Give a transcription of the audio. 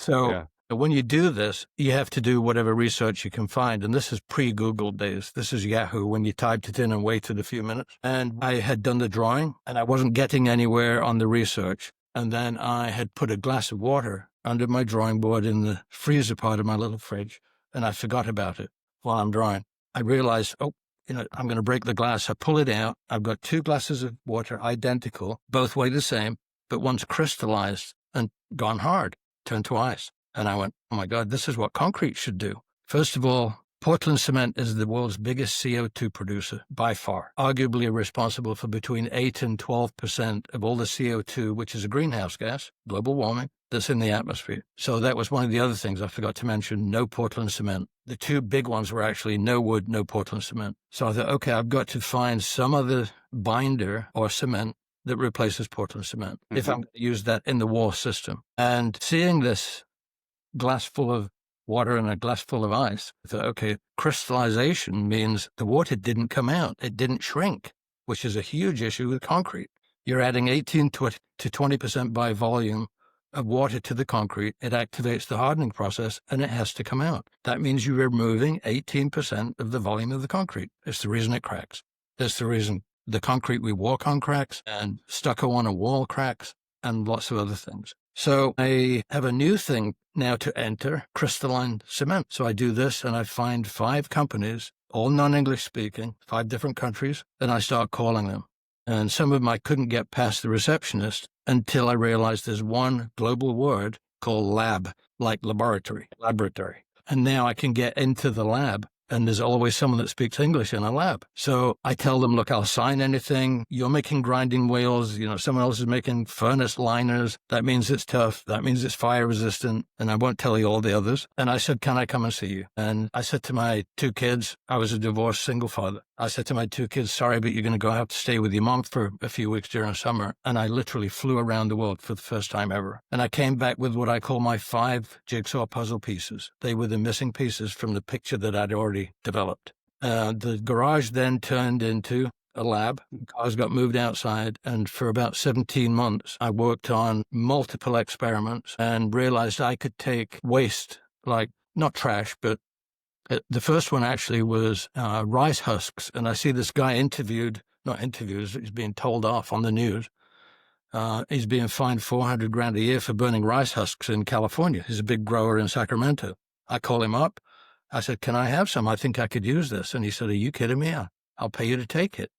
So Yeah. when you do this, you have to do whatever research you can find. And this is pre-Google days. This is Yahoo when you typed it in and waited a few minutes. And I had done the drawing and I wasn't getting anywhere on the research. And then I had put a glass of water under my drawing board in the freezer part of my little fridge. And I forgot about it while I'm drawing. I realized, I'm going to break the glass. I pull it out. I've got 2 glasses of water, identical, both weigh the same, but one's crystallized and gone hard, turned to ice. And I went, oh my God, this is what concrete should do. First of all, Portland cement is the world's biggest CO2 producer by far, arguably responsible for between 8 and 12% of all the CO2, which is a greenhouse gas, global warming, that's in the atmosphere. So that was one of the other things I forgot to mention, no Portland cement. The 2 big ones were actually no wood, no Portland cement. So I thought, okay, I've got to find some other binder or cement that replaces Portland cement if I'm going to use that in the wall system. And seeing this glass full of water and a glass full of ice, I thought, okay, crystallization means the water didn't come out. It didn't shrink, which is a huge issue with concrete. You're adding 18 to 20% by volume of water to the concrete. It activates the hardening process and it has to come out. That means you're removing 18% of the volume of the concrete. It's the reason it cracks. That's the reason the concrete we walk on cracks and stucco on a wall cracks and lots of other things. So I have a new thing now to enter, crystalline cement. So I do this and I find 5 companies, all non-English speaking, 5 different countries, and I start calling them. And some of them I couldn't get past the receptionist until I realized there's one global word called lab, like laboratory. And now I can get into the lab. And there's always someone that speaks English in a lab. So I tell them, look, I'll sign anything. You're making grinding wheels. Someone else is making furnace liners. That means it's tough. That means it's fire resistant. And I won't tell you all the others. And I said, can I come and see you? And I said to my 2 kids, I was a divorced single father. I said to my 2 kids, sorry, but you're going to have to stay with your mom for a few weeks during summer. And I literally flew around the world for the first time ever. And I came back with what I call my 5 jigsaw puzzle pieces. They were the missing pieces from the picture that I'd already developed. The garage then turned into a lab. Cars got moved outside. And for about 17 months, I worked on multiple experiments and realized I could take waste, like not trash, but the first one actually was rice husks. And I see this guy he's being told off on the news. He's being fined $400,000 a year for burning rice husks in California. He's a big grower in Sacramento. I call him up. I said, can I have some? I think I could use this. And he said, are you kidding me? I'll pay you to take it.